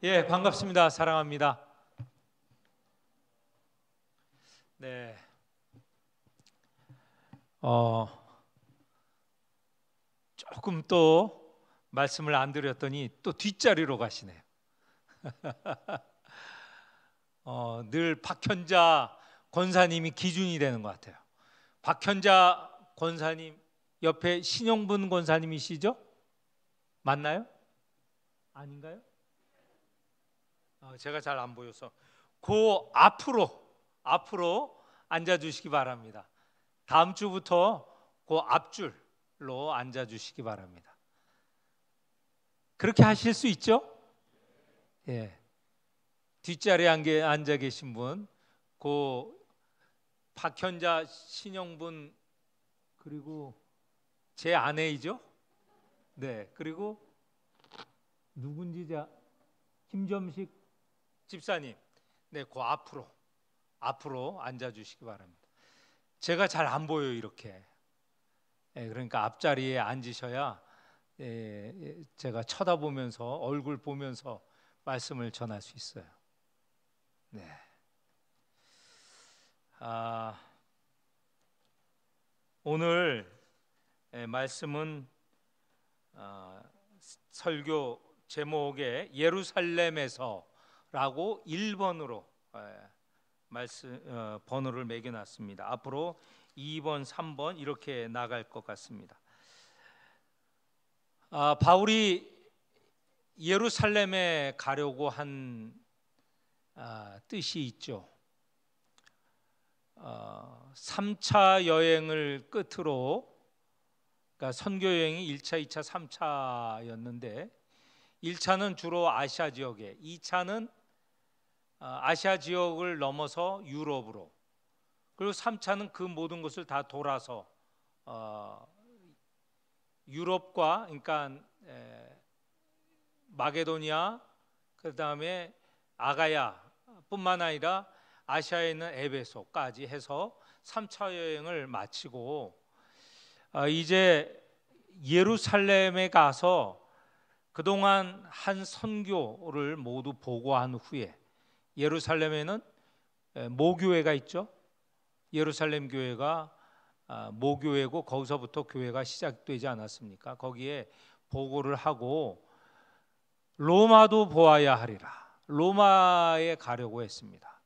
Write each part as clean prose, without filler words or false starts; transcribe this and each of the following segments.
예, 반갑습니다. 사랑합니다. 네. 조금 또 말씀을 안 드렸더니 또 뒷자리로 가시네요. 늘 박현자 권사님이 기준이 되는 것 같아요. 박현자 권사님 옆에 신용분 권사님이시죠? 맞나요? 아닌가요? 제가 잘 안 보여서 그 앞으로 앉아주시기 바랍니다. 다음 주부터 그 앞줄로 앉아주시기 바랍니다. 그렇게 하실 수 있죠? 예. 뒷자리에 앉아 계신 분, 그 박현자 신영분 그리고 제 아내이죠? 네. 그리고 누군지 김점식 집사님, 네, 그 앞으로 앉아주시기 바랍니다. 제가 잘 안 보여요 이렇게. 그러니까 앞자리에 앉으셔야 제가 쳐다보면서 얼굴 보면서 말씀을 전할 수 있어요. 네. 오늘 말씀은 설교 제목에 예루살렘에서라고 1번으로 말씀 번호를 매겨놨습니다. 앞으로 2번, 3번 이렇게 나갈 것 같습니다. 바울이 예루살렘에 가려고 한 뜻이 있죠. 3차 여행을 끝으로, 그러니까 선교 여행이 1차, 2차, 3차였는데 1차는 주로 아시아 지역에, 2차는 아시아 지역을 넘어서 유럽으로, 그리고 3차는 그 모든 것을 다 돌아서 유럽과, 그러니까 마게도니아, 그 다음에 아가야뿐만 아니라 아시아에 있는 에베소까지 해서 3차 여행을 마치고 이제 예루살렘에 가서 그동안 한 선교를 모두 보고한 후에, 예루살렘에는 모교회가 있죠. 예루살렘 교회가 모교회고 거기서부터 교회가 시작되지 않았습니까? 거기에 보고를 하고 로마도 보아야 하리라. 로마에 가려고 했습니다.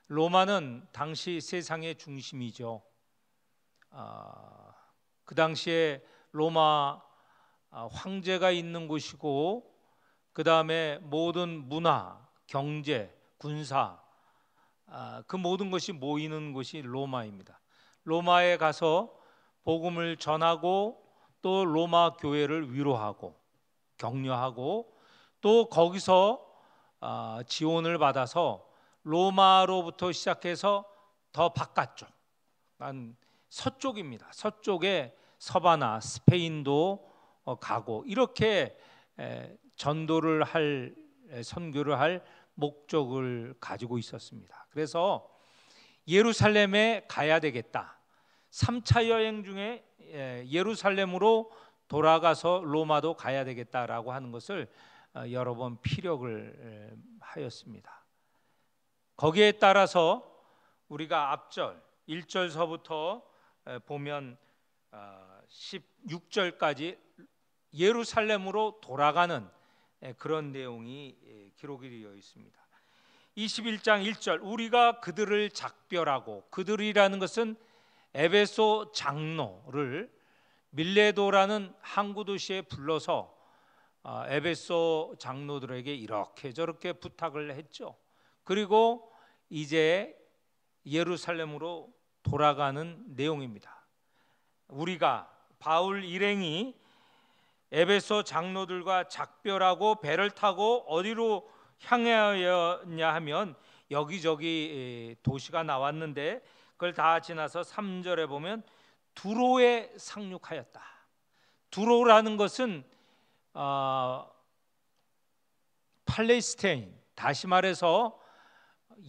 로마는 당시 세상의 중심이죠. 그 당시에 로마 황제가 있는 곳이고, 그 다음에 모든 문화, 경제, 군사, 그 모든 것이 모이는 곳이 로마입니다. 로마에 가서 복음을 전하고 또 로마 교회를 위로하고 격려하고, 또 거기서 지원을 받아서 로마로부터 시작해서 더 바깥쪽, 서쪽입니다. 서쪽에 서바나, 스페인도 가고, 이렇게 전도를 할, 선교를 할 목적을 가지고 있었습니다. 그래서 예루살렘에 가야 되겠다. 3차 여행 중에 예루살렘으로 돌아가서 로마도 가야 되겠다라고 하는 것을 여러 번 피력을 하였습니다. 거기에 따라서 우리가 앞절 1절서부터 보면 16절까지 예루살렘으로 돌아가는 그런 내용이 기록이 되어 있습니다. 21장 1절, 우리가 그들을 작별하고, 그들이라는 것은 에베소 장로를 밀레도라는 항구 도시에 불러서 에베소 장로들에게 이렇게 저렇게 부탁을 했죠. 그리고 이제 예루살렘으로 돌아가는 내용입니다. 우리가, 바울 일행이 에베소 장로들과 작별하고 배를 타고 어디로 향하였냐 하면 여기저기 도시가 나왔는데, 그걸 다 지나서 3절에 보면 두로에 상륙하였다. 두로라는 것은 팔레스타인, 다시 말해서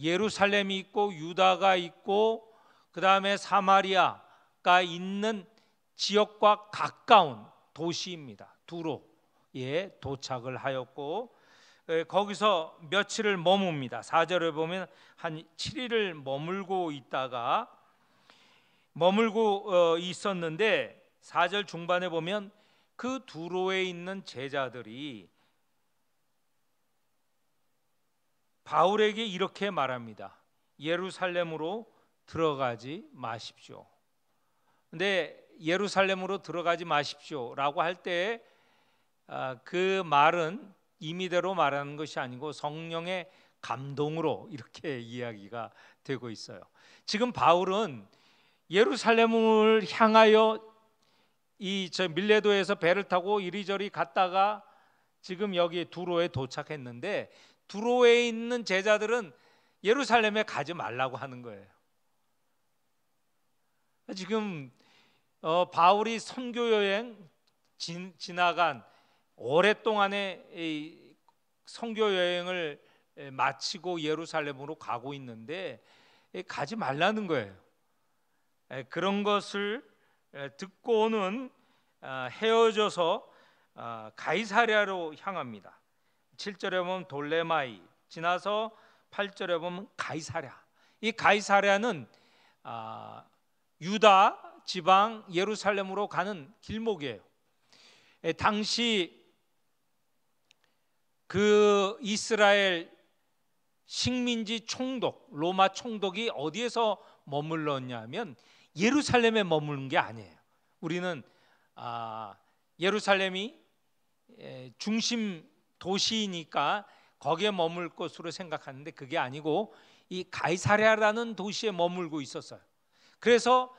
예루살렘이 있고 유다가 있고 그 다음에 사마리아가 있는 지역과 가까운 도시입니다. 두로에 도착을 하였고, 거기서 며칠을 머뭅니다. 4절에 보면 한 7일을 머물고 있었는데 4절 중반에 보면 그 두로에 있는 제자들이 바울에게 이렇게 말합니다. 예루살렘으로 들어가지 마십시오. 근데 예루살렘으로 들어가지 마십시오라고 할 때 그 말은 임의대로 말하는 것이 아니고 성령의 감동으로 이렇게 이야기가 되고 있어요. 지금 바울은 예루살렘을 향하여 저 밀레도에서 배를 타고 이리저리 갔다가 지금 여기 두로에 도착했는데 두로에 있는 제자들은 예루살렘에 가지 말라고 하는 거예요. 지금 바울이 선교 여행 지나간 오랫동안의 선교 여행을 마치고 예루살렘으로 가고 있는데 가지 말라는 거예요. 그런 것을 듣고는 헤어져서 가이사랴로 향합니다. 7절에 보면 돌레마이 지나서 8절에 보면 가이사랴. 이 가이사랴는 유다 지방 예루살렘으로 가는 길목이에요. 당시 그 이스라엘 식민지 총독, 로마 총독이 어디에서 머물렀냐면 예루살렘에 머무는 게 아니에요. 우리는 예루살렘이 중심 도시이니까 거기에 머물 것으로 생각하는데 그게 아니고 이 가이사랴라는 도시에 머물고 있었어요. 그래서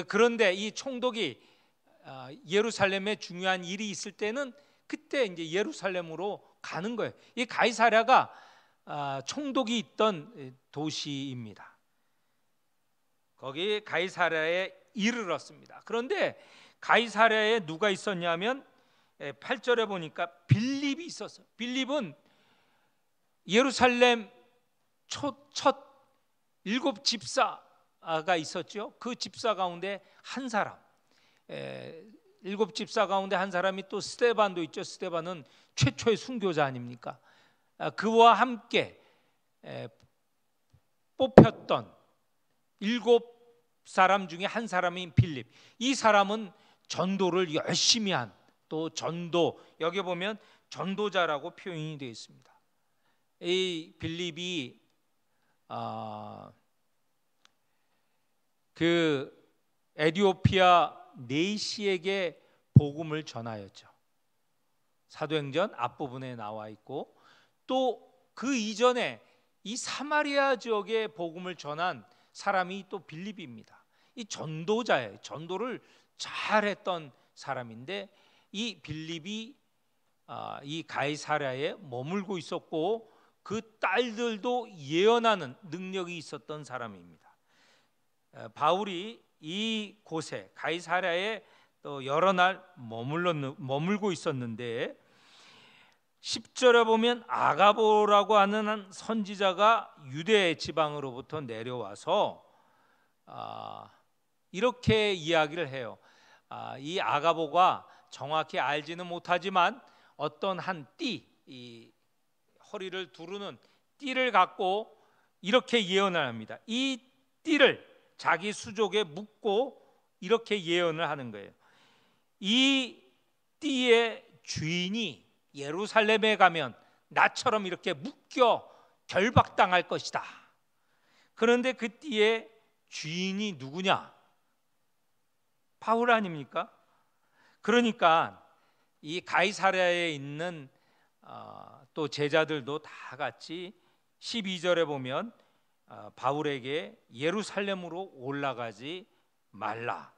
그런데 이 총독이 예루살렘에 중요한 일이 있을 때는 그때 이제 예루살렘으로 가는 거예요. 이 가이사랴가 총독이 있던 도시입니다. 거기 가이사랴에 이르렀습니다. 그런데 가이사랴에 누가 있었냐면 8절에 보니까 빌립이 있었어요. 빌립은 예루살렘 첫 7 집사가 있었죠. 그 집사 가운데 한 사람, 7 집사 가운데 한 사람이 또 스데반도 있죠. 스데반은 최초의 순교자 아닙니까? 그와 함께 뽑혔던 7 사람 중에 한 사람인 빌립. 이 사람은 전도를 열심히 한, 또 전도, 여기 보면 전도자라고 표현이 되어 있습니다. 이 빌립이 그 에티오피아 네시에게 복음을 전하였죠. 사도행전 앞부분에 나와 있고, 또 그 이전에 이 사마리아 지역에 복음을 전한 사람이 또 빌립입니다. 이 전도자예요. 전도를 잘했던 사람인데 이 빌립이 이 가이사랴에 머물고 있었고 그 딸들도 예언하는 능력이 있었던 사람입니다. 바울이 이 곳에 가이사랴에 또 여러 날 머물고 있었는데 10절에 보면 아가보라고 하는 한 선지자가 유대 지방으로부터 내려와서 이렇게 이야기를 해요. 이 아가보가 정확히 알지는 못하지만 어떤 한 띠, 이 허리를 두르는 띠를 갖고 이렇게 예언을 합니다. 이 띠를 자기 수족에 묶고 이렇게 예언을 하는 거예요. 이 띠의 주인이 예루살렘에 가면 나처럼 이렇게 묶여 결박당할 것이다. 그런데 그 띠의 주인이 누구냐? 바울 아닙니까? 그러니까 이 가이사랴에 있는 또 제자들도 다 같이 12절에 보면 바울에게 예루살렘으로 올라가지 말라.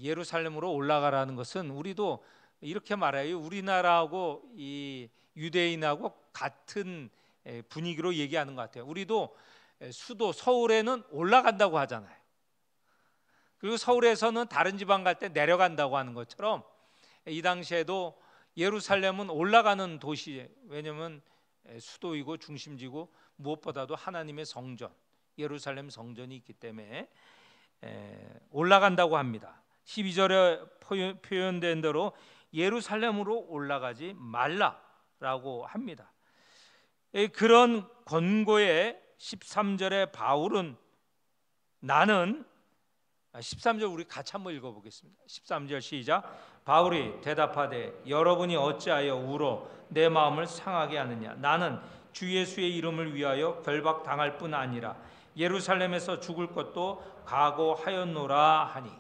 예루살렘으로 올라가라는 것은 우리도 이렇게 말해요. 우리나라하고 이 유대인하고 같은 분위기로 얘기하는 것 같아요. 우리도 수도 서울에는 올라간다고 하잖아요. 그리고 서울에서는 다른 지방 갈 때 내려간다고 하는 것처럼 이 당시에도 예루살렘은 올라가는 도시예요. 왜냐하면 수도이고 중심지고 무엇보다도 하나님의 성전, 예루살렘 성전이 있기 때문에 올라간다고 합니다. 12절에 표현된 대로 예루살렘으로 올라가지 말라. 있다라고 합니다. 그런 권고에 13절에 바울은 나는 13절 우리 같이 한번 읽어보겠습니다. 13절 시작. 바울이 대답하되 여러분이 어찌하여 울어 내 마음을 상하게 하느냐. 나는 주 예수의 이름을 위하여 결박당할 뿐 아니라 예루살렘에서 죽을 것도 각오하였노라 하니.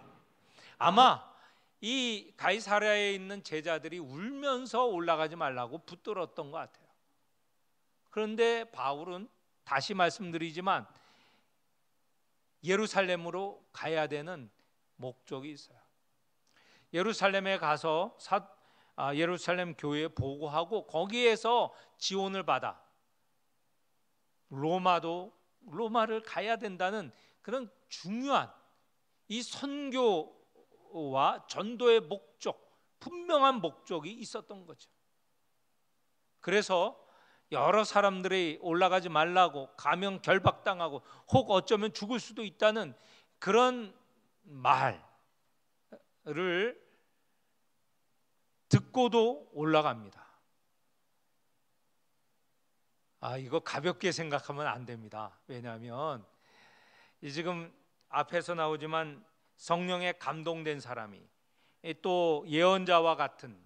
아마 이 가이사랴에 있는 제자들이 울면서 올라가지 말라고 붙들었던 것 같아요. 그런데 바울은 다시 말씀드리지만 예루살렘으로 가야 되는 목적이 있어요. 예루살렘에 가서 예루살렘 교회에 보고하고 거기에서 지원을 받아 로마를 가야 된다는 그런 중요한 이 선교와 전도의 목적, 분명한 목적이 있었던 거죠. 그래서 여러 사람들이 올라가지 말라고 가면 결박당하고 혹 어쩌면 죽을 수도 있다는 그런 말을 듣고도 올라갑니다. 이거 가볍게 생각하면 안 됩니다. 왜냐하면 지금 앞에서 나오지만 성령에 감동된 사람이 또 예언자와 같은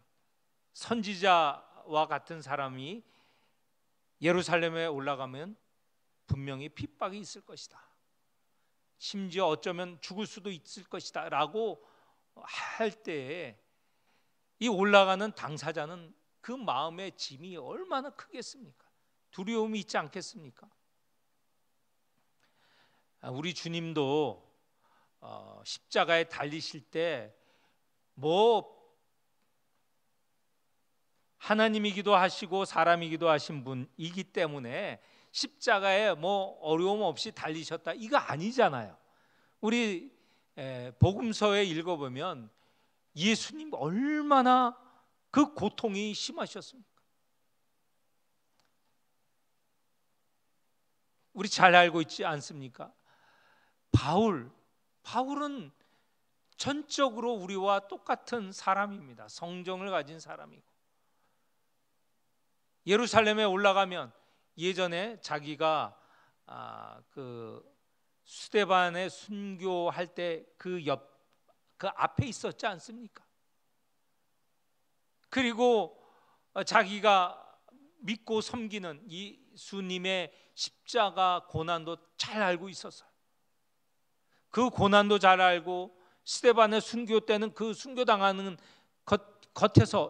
선지자와 같은 사람이 예루살렘에 올라가면 분명히 핍박이 있을 것이다. 심지어 어쩌면 죽을 수도 있을 것이다 라고 할 때에 이 올라가는 당사자는 그 마음의 짐이 얼마나 크겠습니까? 두려움이 있지 않겠습니까? 우리 주님도 십자가에 달리실 때 하나님이기도 하시고 사람이기도 하신 분이기 때문에 십자가에 어려움 없이 달리셨다 이거 아니잖아요. 우리 복음서에 읽어보면 예수님 얼마나 그 고통이 심하셨습니까? 우리 잘 알고 있지 않습니까? 바울은 전적으로 우리와 똑같은 사람입니다. 성정을 가진 사람이고 예루살렘에 올라가면 예전에 자기가 그 스데반의 순교할 때 그 앞에 있었지 않습니까? 그리고 자기가 믿고 섬기는 예수님의 십자가 고난도 잘 알고 있었어요. 그 고난도 잘 알고 스데반의 순교 때는 그 순교당하는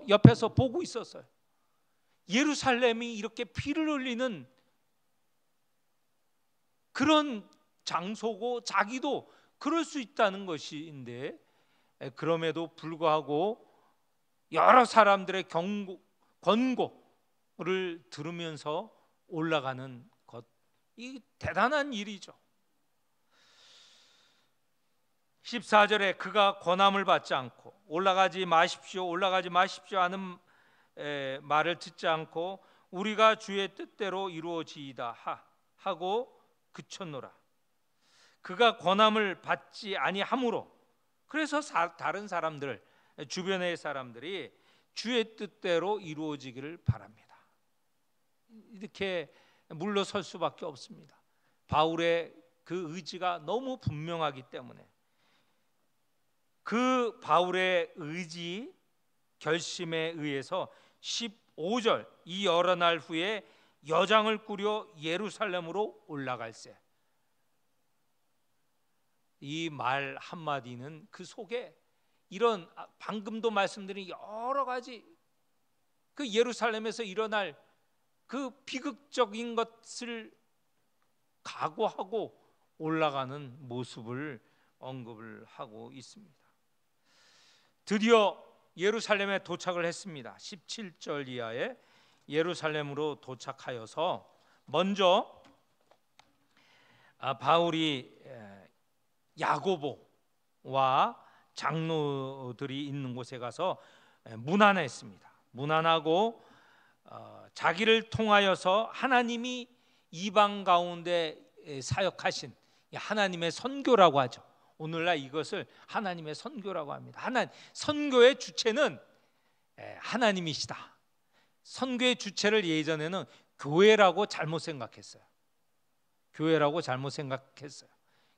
옆에서 보고 있었어요. 예루살렘이 이렇게 피를 흘리는 그런 장소고 자기도 그럴 수 있다는 것인데 그럼에도 불구하고 여러 사람들의 권고를 들으면서 올라가는 것, 이 대단한 일이죠. 14절에 그가 권함을 받지 않고 올라가지 마십시오 하는 말을 듣지 않고 우리가 주의 뜻대로 이루어지이다 하고 그쳤노라. 그가 권함을 받지 아니하므로 그래서 다른 사람들 주변의 사람들이 주의 뜻대로 이루어지기를 바랍니다. 이렇게 물러설 수밖에 없습니다. 바울의 그 의지가 너무 분명하기 때문에 그 바울의 의지 결심에 의해서 15절 이 여러 날 후에 여장을 꾸려 예루살렘으로 올라갈세. 이 말 한마디는 그 속에 이런 방금도 말씀드린 여러 가지 그 예루살렘에서 일어날 그 비극적인 것을 각오하고 올라가는 모습을 언급을 하고 있습니다. 드디어 예루살렘에 도착을 했습니다. 17절 이하에 예루살렘으로 도착하여서 먼저 바울이 야고보와 장로들이 있는 곳에 가서 문안했습니다. 문안하고 자기를 통하여서 하나님이 이방 가운데 사역하신 하나님의 선교라고 하죠. 오늘날 이것을 하나님의 선교라고 합니다. 선교의 주체는 하나님이시다. 선교의 주체를 예전에는 교회라고 잘못 생각했어요. 교회라고 잘못 생각했어요.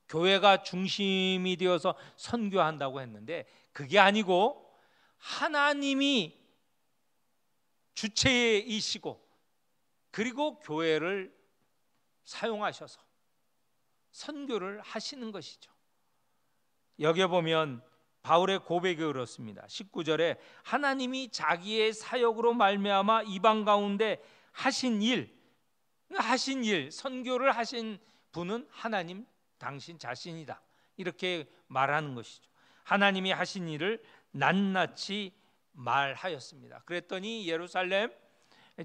교회가 중심이 되어서 선교한다고 했는데 그게 아니고 하나님이 주체이시고 그리고 교회를 사용하셔서 선교를 하시는 것이죠. 여기에 보면 바울의 고백이 그렇습니다. 19절에 하나님이 자기의 사역으로 말미암아 이방 가운데 하신 일, 선교를 하신 분은 하나님 당신 자신이다, 이렇게 말하는 것이죠. 하나님이 하신 일을 낱낱이 말하였습니다. 그랬더니 예루살렘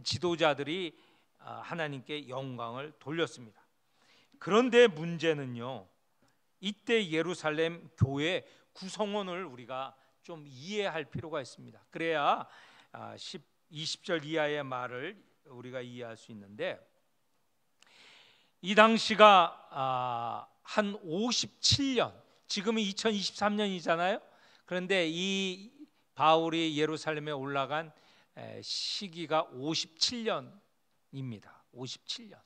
지도자들이 하나님께 영광을 돌렸습니다. 그런데 문제는요, 이때 예루살렘 교회 구성원을 우리가 좀 이해할 필요가 있습니다. 그래야 20절 이하의 말을 우리가 이해할 수 있는데, 이 당시가 한 57년, 지금은 2023년이잖아요. 그런데 이 바울이 예루살렘에 올라간 시기가 57년입니다. 57년.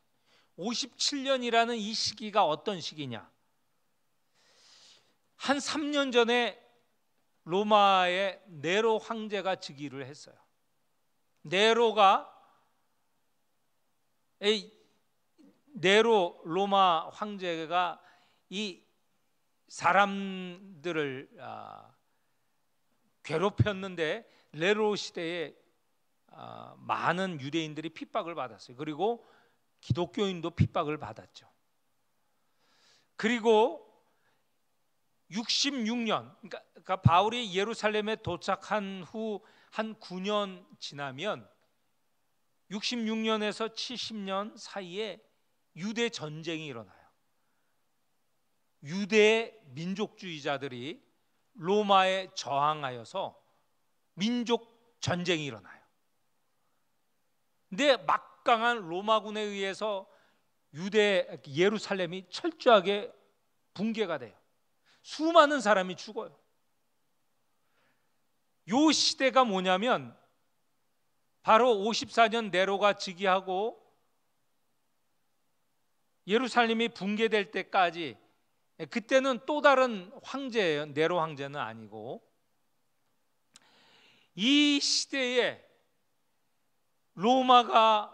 57년이라는 이 시기가 어떤 시기냐? 한 3년 전에 로마의 네로 황제가 즉위를 했어요. 네로 로마 황제가 이 사람들을 괴롭혔는데 네로 시대에 많은 유대인들이 핍박을 받았어요. 그리고 기독교인도 핍박을 받았죠. 그리고 66년, 그러니까 바울이 예루살렘에 도착한 후 한 9년 지나면 66년에서 70년 사이에 유대 전쟁이 일어나요. 유대 민족주의자들이 로마에 저항하여서 민족 전쟁이 일어나요. 근데 막강한 로마군에 의해서 예루살렘이 철저하게 붕괴가 돼요. 수많은 사람이 죽어요. 요 시대가 뭐냐면 바로 54년 네로가 즉위하고 예루살렘이 붕괴될 때까지, 그때는 또 다른 황제예요. 네로 황제는 아니고. 이 시대에 로마가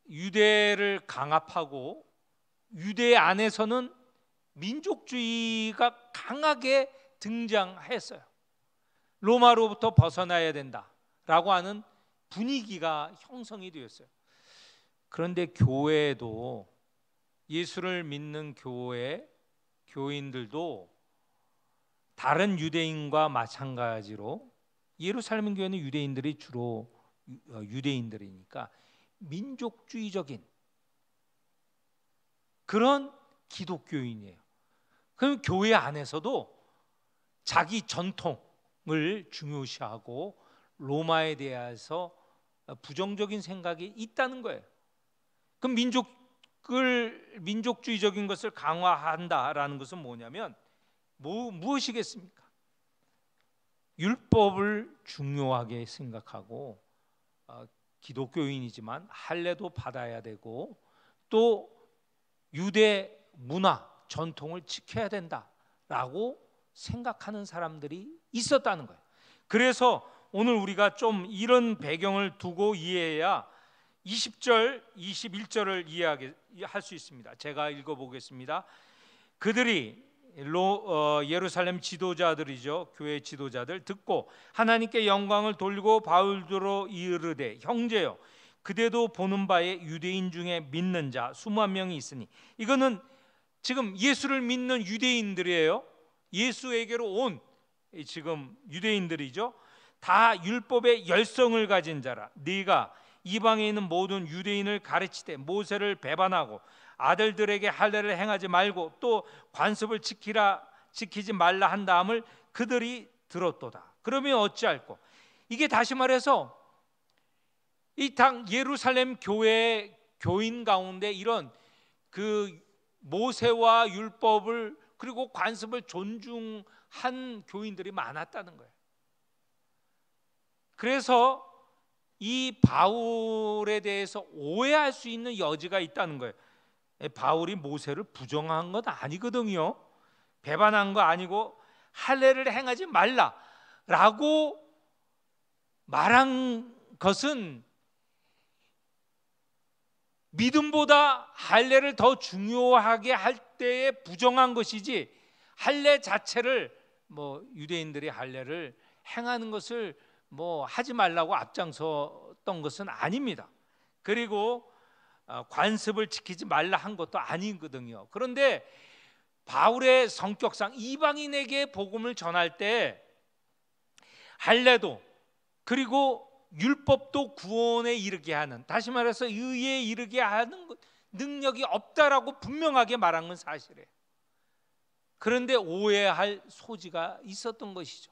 유대를 강압하고 유대 안에서는 민족주의가 강하게 등장했어요. 로마로부터 벗어나야 된다라고 하는 분위기가 형성이 되었어요. 그런데 교회도, 예수를 믿는 교인들도 다른 유대인과 마찬가지로, 예루살렘 교회는 유대인들이 주로 유대인들이니까 민족주의적인 그런 기독교인이에요. 그럼 교회 안에서도 자기 전통을 중요시하고 로마에 대해서 부정적인 생각이 있다는 거예요. 그럼 민족주의적인 것을 강화한다라는 것은 뭐냐면 무엇이겠습니까? 율법을 중요하게 생각하고 기독교인이지만 할례도 받아야 되고 또 유대 문화, 전통을 지켜야 된다라고 생각하는 사람들이 있었다는 거예요. 그래서 오늘 우리가 좀 이런 배경을 두고 이해해야 20절, 21절을 이해할 수 있습니다. 제가 읽어보겠습니다. 그들이 예루살렘 지도자들이죠, 교회 지도자들 듣고 하나님께 영광을 돌리고 바울더러 이르되 형제여 그대도 보는 바에 유대인 중에 믿는 자 수만 명이 있으니, 이거는 지금 예수를 믿는 유대인들이에요. 예수에게로 온 지금 유대인들이죠. 다 율법의 열성을 가진 자라. 네가 이방에 있는 모든 유대인을 가르치되 모세를 배반하고 아들들에게 할례를 행하지 말고 또 관습을 지키지 말라 한 다음을 그들이 들었도다. 그러면 어찌할꼬? 이게 다시 말해서 이 당 예루살렘 교회 교인 가운데 이런 그 모세와 율법을 그리고 관습을 존중한 교인들이 많았다는 거예요. 그래서 이 바울에 대해서 오해할 수 있는 여지가 있다는 거예요. 바울이 모세를 부정한 건 아니거든요. 배반한 거 아니고 할례를 행하지 말라라고 말한 것은 믿음보다 할례를 더 중요하게 할 때에 부정한 것이지, 할례 자체를 유대인들이 할례를 행하는 것을 하지 말라고 앞장섰던 것은 아닙니다. 그리고 관습을 지키지 말라 한 것도 아니거든요. 그런데 바울의 성격상 이방인에게 복음을 전할 때 할례도 그리고 율법도 구원에 이르게 하는, 다시 말해서 의에 이르게 하는 능력이 없다라고 분명하게 말한 건 사실이에요. 그런데 오해할 소지가 있었던 것이죠.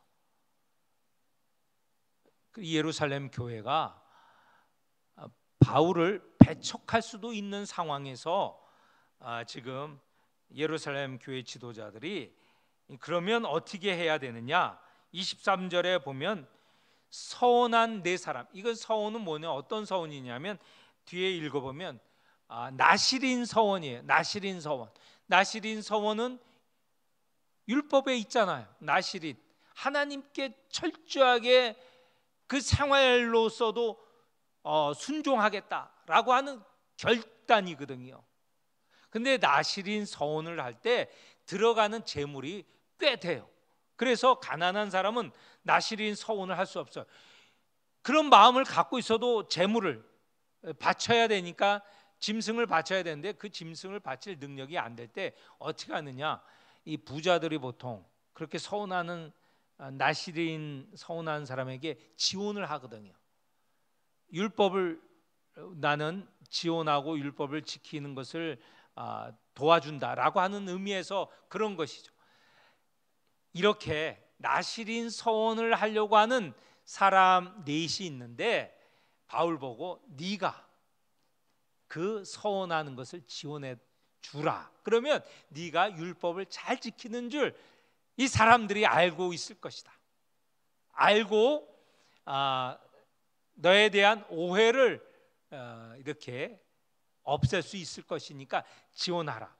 예루살렘 교회가 바울을 배척할 수도 있는 상황에서 지금 예루살렘 교회 지도자들이 그러면 어떻게 해야 되느냐, 23절에 보면 서원한 네 사람, 이건 서원은 뭐냐, 어떤 서원이냐면 뒤에 읽어보면 나실인 서원이에요. 나실인 서원. 나실인 서원은 율법에 있잖아요. 나실인, 하나님께 철저하게 그 생활로서도 순종하겠다라고 하는 결단이거든요. 근데 나실인 서원을 할 때 들어가는 재물이 꽤 돼요. 그래서 가난한 사람은 나실인 서원을 할 수 없어요. 그런 마음을 갖고 있어도 재물을 바쳐야 되니까 짐승을 바쳐야 되는데 그 짐승을 바칠 능력이 안 될 때 어떻게 하느냐, 이 부자들이 보통 그렇게 서운하는 나실인 서운한 사람에게 지원을 하거든요. 율법을 나는 지원하고 율법을 지키는 것을 도와준다라고 하는 의미에서 그런 것이죠. 이렇게 나실인 서원을 하려고 하는 사람 넷이 있는데 바울 보고 네가 그 서원하는 것을 지원해 주라. 그러면 네가 율법을 잘 지키는 줄 이 사람들이 알고 있을 것이다. 알고 너에 대한 오해를 이렇게 없앨 수 있을 것이니까 지원하라.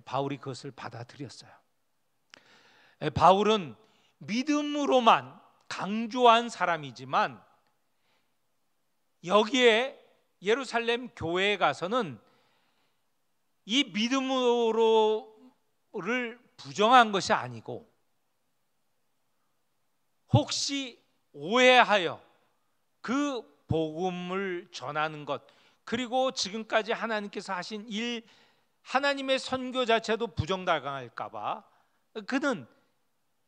바울이 그것을 받아들였어요. 바울은 믿음으로만 강조한 사람이지만 여기에 예루살렘 교회에 가서는 이 믿음으로를 부정한 것이 아니고 혹시 오해하여 그 복음을 전하는 것, 그리고 지금까지 하나님께서 하신 일, 하나님의 선교 자체도 부정당할까 봐 그는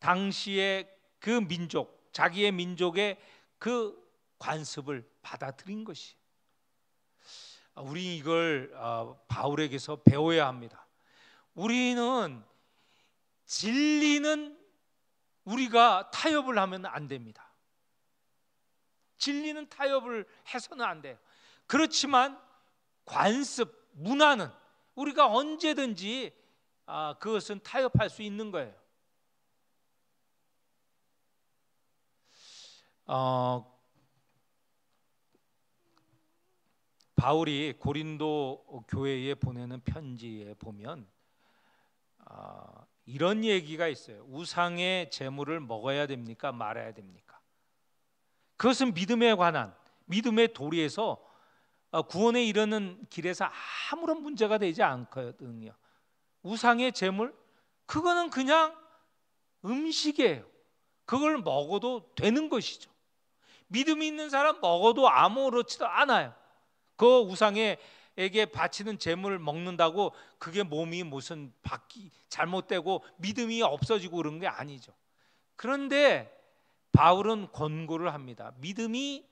당시의 그 민족, 자기의 민족의 그 관습을 받아들인 것이. 우리 이걸 바울에게서 배워야 합니다. 우리는 진리는 우리가 타협을 하면 안 됩니다. 진리는 타협을 해서는 안 돼요. 그렇지만 관습, 문화는 우리가 언제든지 그것은 타협할 수 있는 거예요. 바울이 고린도 교회에 보내는 편지에 보면 이런 얘기가 있어요. 우상의 제물을 먹어야 됩니까? 말아야 됩니까? 그것은 믿음에 관한, 믿음의 도리에서 구원에 이르는 길에서 아무런 문제가 되지 않거든요. 우상의 제물, 그거는 그냥 음식이에요. 그걸 먹어도 되는 것이죠. 믿음이 있는 사람 먹어도 아무렇지도 않아요. 그 우상에게 바치는 제물을 먹는다고 그게 몸이 무슨 잘못되고 믿음이 없어지고 그런 게 아니죠. 그런데 바울은 권고를 합니다. 믿음이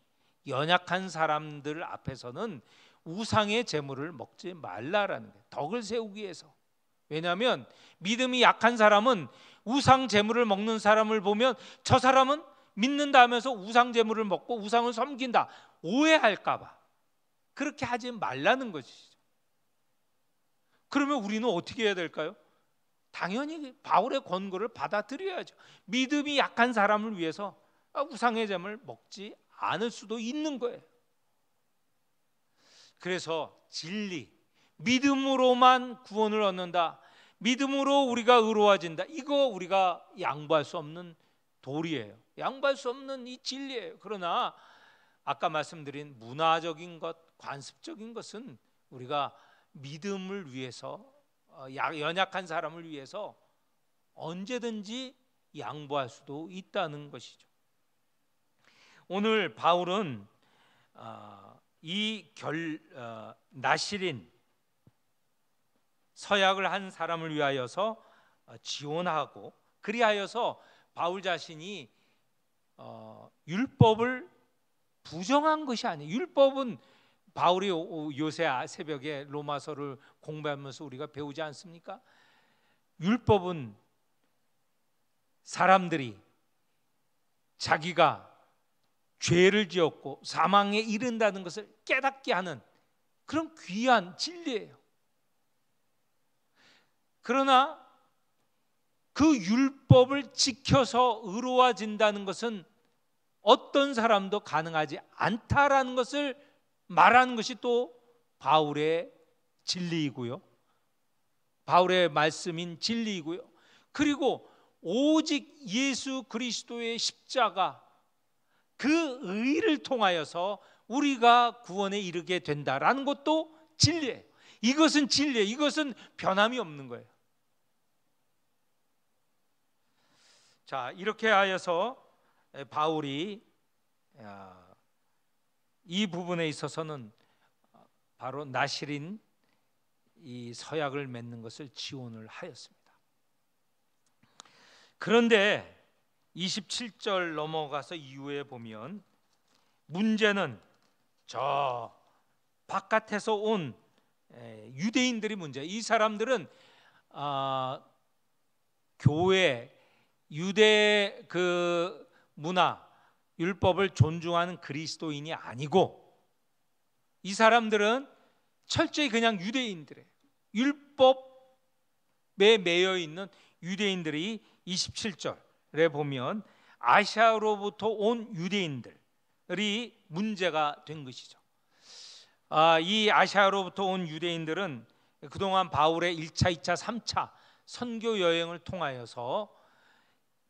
연약한 사람들 앞에서는 우상의 제물을 먹지 말라라는 거예요. 덕을 세우기 위해서. 왜냐하면 믿음이 약한 사람은 우상 제물을 먹는 사람을 보면 저 사람은 믿는다 하면서 우상 제물을 먹고 우상을 섬긴다 오해할까 봐 그렇게 하지 말라는 것이죠. 그러면 우리는 어떻게 해야 될까요? 당연히 바울의 권고를 받아들여야죠. 믿음이 약한 사람을 위해서 우상의 제물을 먹지 않을 수도 있는 거예요. 그래서 진리, 믿음으로만 구원을 얻는다, 믿음으로 우리가 의로워진다, 이거 우리가 양보할 수 없는 도리예요. 양보할 수 없는 이 진리예요. 그러나 아까 말씀드린 문화적인 것, 관습적인 것은 우리가 믿음을 위해서, 연약한 사람을 위해서 언제든지 양보할 수도 있다는 것이죠. 오늘 바울은 나실인 서약을 한 사람을 위하여서 지원하고, 그리하여서 바울 자신이 율법을 부정한 것이 아니에요. 율법은 바울이 요새 새벽에 로마서를 공부하면서 우리가 배우지 않습니까? 율법은 사람들이 자기가 죄를 지었고 사망에 이른다는 것을 깨닫게 하는 그런 귀한 진리예요. 그러나 그 율법을 지켜서 의로워진다는 것은 어떤 사람도 가능하지 않다라는 것을 말하는 것이 또 바울의 진리이고요, 바울의 말씀인 진리이고요, 그리고 오직 예수 그리스도의 십자가, 그 의를 통하여서 우리가 구원에 이르게 된다라는 것도 진리예요. 이것은 진리예요. 이것은 변함이 없는 거예요. 자, 이렇게 하여서 바울이 이 부분에 있어서는 바로 나실인 이 서약을 맺는 것을 지원을 하였습니다. 그런데 27절 넘어가서 이후에 보면 문제는 저 바깥에서 온 유대인들이 문제예요. 이 사람들은 교회, 유대 그 문화, 율법을 존중하는 그리스도인이 아니고, 이 사람들은 철저히 그냥 유대인들이에요. 율법에 매여 있는 유대인들이 27절에 보면 아시아로부터 온 유대인들이 문제가 된 것이죠. 이 아시아로부터 온 유대인들은 그동안 바울의 1차, 2차, 3차 선교 여행을 통하여서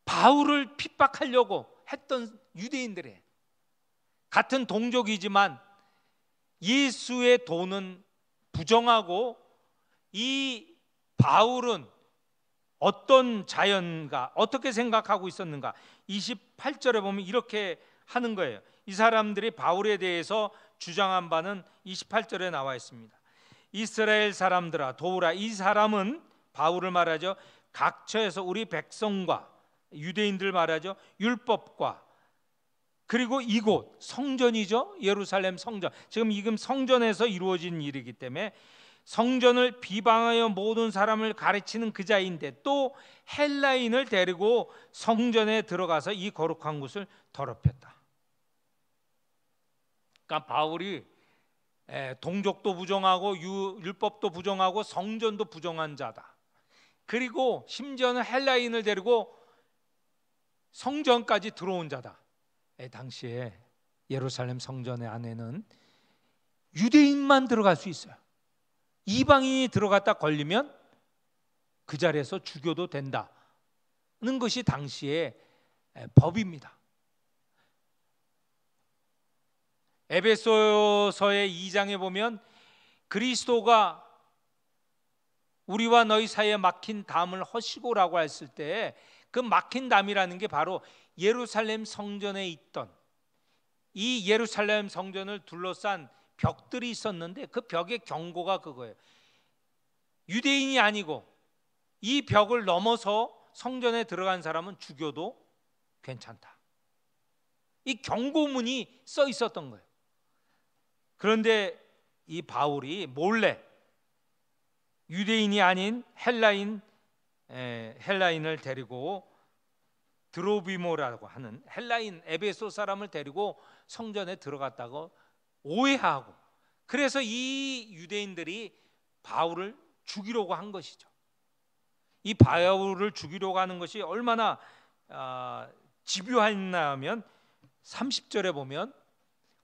바울을 핍박하려고 했던 유대인들이에요. 같은 동족이지만 예수의 도는 부정하고, 이 바울은 어떤 자연가, 어떻게 생각하고 있었는가, 28절에 보면 이렇게 하는 거예요. 이 사람들이 바울에 대해서 주장한 바는 28절에 나와 있습니다. 이스라엘 사람들아 도우라. 이 사람은 바울을 말하죠. 각처에서 우리 백성과, 유대인들 말하죠, 율법과, 그리고 이곳 성전이죠, 예루살렘 성전, 지금 성전에서 이루어진 일이기 때문에 성전을 비방하여 모든 사람을 가르치는 그 자인데, 또 헬라인을 데리고 성전에 들어가서 이 거룩한 곳을 더럽혔다. 그러니까 바울이 동족도 부정하고 율법도 부정하고 성전도 부정한 자다. 그리고 심지어는 헬라인을 데리고 성전까지 들어온 자다. 당시에 예루살렘 성전의 안에는 유대인만 들어갈 수 있어요. 이방인이 들어갔다 걸리면 그 자리에서 죽여도 된다는 것이 당시의 법입니다. 에베소서의 2장에 보면 그리스도가 우리와 너희 사이에 막힌 담을 허시고라고 했을 때, 그 막힌 담이라는 게 바로 예루살렘 성전에 있던, 이 예루살렘 성전을 둘러싼 벽들이 있었는데, 그 벽의 경고가 그거예요. 유대인이 아니고 이 벽을 넘어서 성전에 들어간 사람은 죽여도 괜찮다. 이 경고문이 써 있었던 거예요. 그런데 이 바울이 몰래 유대인이 아닌 헬라인을 데리고, 드로비모라고 하는 헬라인 에베소 사람을 데리고 성전에 들어갔다고 오해하고, 그래서 이 유대인들이 바울을 죽이려고 한 것이죠. 이 바울을 죽이려고 하는 것이 얼마나 집요했나 하면 30절에 보면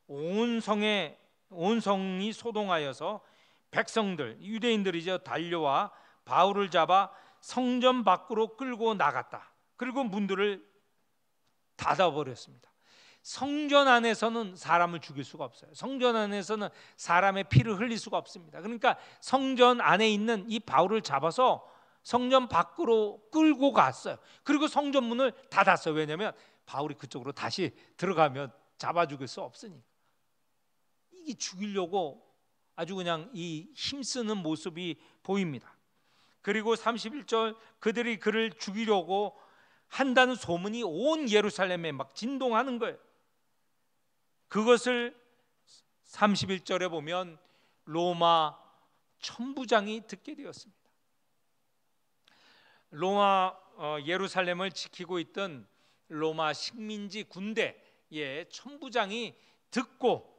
온 성에 온 성이 소동하여서 백성들, 유대인들이죠, 달려와 바울을 잡아 성전 밖으로 끌고 나갔다. 그리고 문들을 닫아버렸습니다. 성전 안에서는 사람을 죽일 수가 없어요. 성전 안에서는 사람의 피를 흘릴 수가 없습니다. 그러니까 성전 안에 있는 이 바울을 잡아서 성전 밖으로 끌고 갔어요. 그리고 성전 문을 닫았어요. 왜냐하면 바울이 그쪽으로 다시 들어가면 잡아 죽일 수 없으니까. 이게 죽이려고 아주 그냥 이 힘쓰는 모습이 보입니다. 그리고 31절, 그들이 그를 죽이려고 한다는 소문이 온 예루살렘에 막 진동하는 거예요. 그것을 31절에 보면 로마 천부장이 듣게 되었습니다. 로마 예루살렘을 지키고 있던 로마 식민지 군대의 천부장이 듣고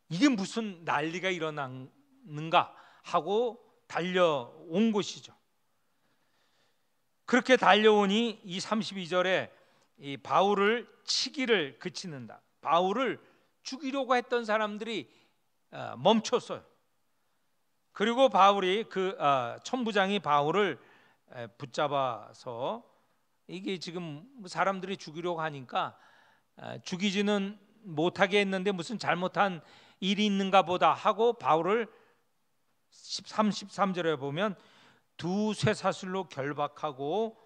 이게 무슨 난리가 일어났는가 하고 달려온 것이죠. 그렇게 달려오니 이 32절에 이 바울을 치기를 그치는다. 바울을 죽이려고 했던 사람들이 멈췄어요. 그리고 바울이 천부장이 바울을 붙잡아서 이게 지금 사람들이 죽이려고 하니까 죽이지는 못하게 했는데 무슨 잘못한 일이 있는가 보다 하고 바울을 13절에 보면 두 쇠사슬로 결박하고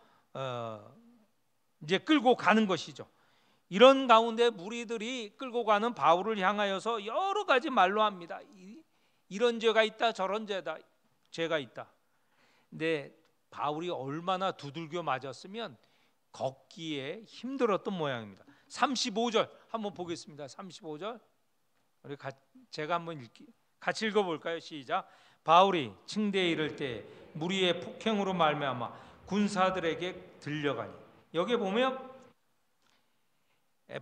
이제 끌고 가는 것이죠. 이런 가운데 무리들이 끌고 가는 바울을 향하여서 여러 가지 말로 합니다. 이런 죄가 있다, 저런 죄가 있다. 근데 바울이 얼마나 두들겨 맞았으면 걷기에 힘들었던 모양입니다. 35절 한번 보겠습니다. 35절 우리 제가 한번 같이 읽어볼까요? 시작. 바울이 층대에 이를 때 무리의 폭행으로 말미암아 군사들에게 들려가니, 여기 보면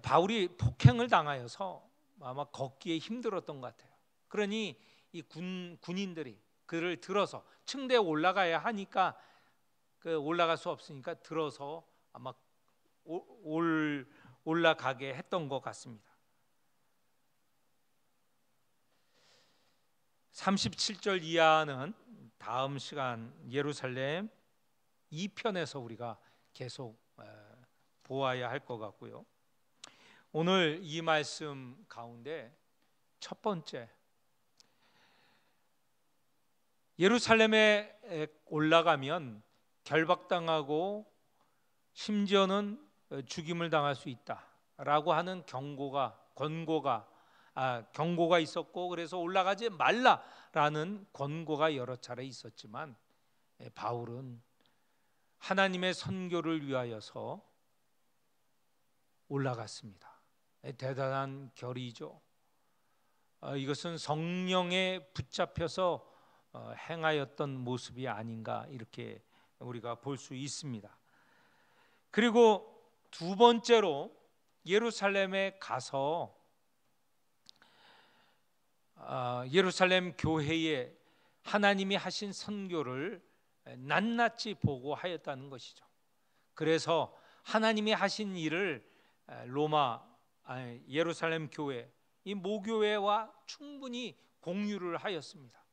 바울이 폭행을 당하여서 아마 걷기에 힘들었던 것 같아요. 그러니 이 군인들이 그를 들어서 층대에 올라가야 하니까 올라갈 수 없으니까 들어서 아마 올라가게 했던 것 같습니다. 37절 이하는 다음 시간 예루살렘 2편에서 우리가 계속 보아야 할 것 같고요. 오늘 이 말씀 가운데 첫 번째, 예루살렘에 올라가면 결박당하고 심지어는 죽임을 당할 수 있다라고 하는 경고가 있었고, 그래서 올라가지 말라라는 권고가 여러 차례 있었지만 바울은 하나님의 선교를 위하여서 올라갔습니다. 대단한 결의죠. 이것은 성령에 붙잡혀서 행하였던 모습이 아닌가, 이렇게 우리가 볼 수 있습니다. 그리고 두 번째로 예루살렘에 가서 예루살렘 교회에 하나님이 하신 선교를 낱낱이 보고 하였다는 것이죠. 그래서 하나님이 하신 일을 예루살렘 교회, 이 모교회와 충분히 공유를 하였습니다.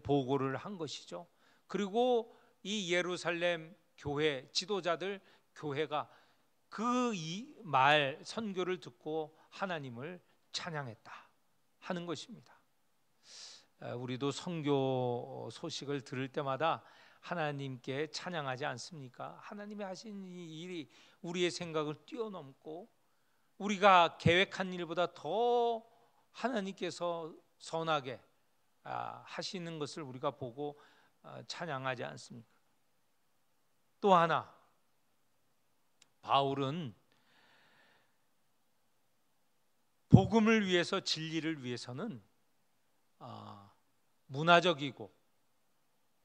보고를 한 것이죠. 그리고 이 예루살렘 교회 지도자들, 교회가 그 이 말 선교를 듣고 하나님을 찬양했다 하는 것입니다. 우리도 선교 소식을 들을 때마다 하나님께 찬양하지 않습니까? 하나님이 하신 이 일이 우리의 생각을 뛰어넘고 우리가 계획한 일보다 더 하나님께서 선하게 하시는 것을 우리가 보고 찬양하지 않습니까? 또 하나, 바울은 복음을 위해서, 진리를 위해서는 문화적이고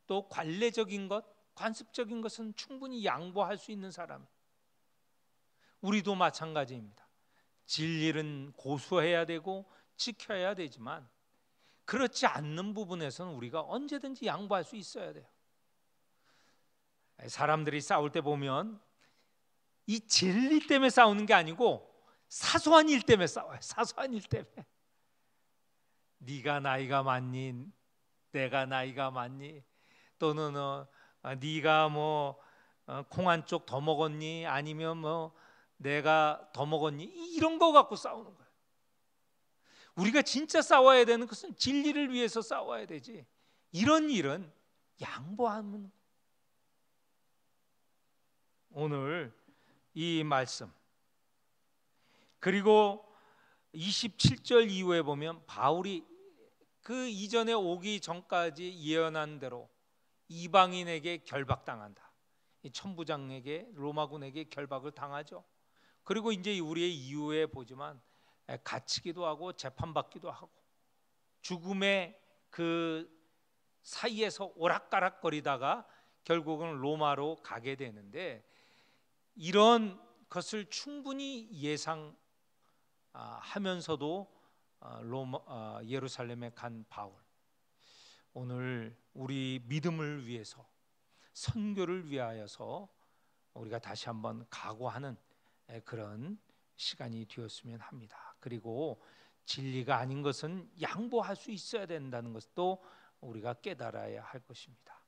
또 관례적인 것, 관습적인 것은 충분히 양보할 수 있는 사람. 우리도 마찬가지입니다. 진리는 고수해야 되고 지켜야 되지만 그렇지 않는 부분에서는 우리가 언제든지 양보할 수 있어야 돼요. 사람들이 싸울 때 보면 이 진리 때문에 싸우는 게 아니고 사소한 일 때문에 싸워요. 사소한 일 때문에. 네가 나이가 많니? 내가 나이가 많니? 또는 네가 뭐 콩 한 쪽 더 먹었니? 아니면 뭐 내가 더 먹었니? 이런 거 갖고 싸우는 거예요. 우리가 진짜 싸워야 되는 것은 진리를 위해서 싸워야 되지. 이런 일은 양보하면. 오늘 이 말씀, 그리고 27절 이후에 보면 바울이 그 이전에 오기 전까지 예언한 대로 이방인에게 결박당한다. 이 천부장에게, 로마군에게 결박을 당하죠. 그리고 이제 우리의 이후에 보지만 갇히기도 하고 재판받기도 하고 죽음의 그 사이에서 오락가락거리다가 결국은 로마로 가게 되는데, 이런 것을 충분히 예상하면서도 예루살렘에 간 바울, 오늘 우리 믿음을 위해서, 선교를 위하여서 우리가 다시 한번 각오하는 그런 시간이 되었으면 합니다. 그리고 진리가 아닌 것은 양보할 수 있어야 된다는 것도 우리가 깨달아야 할 것입니다.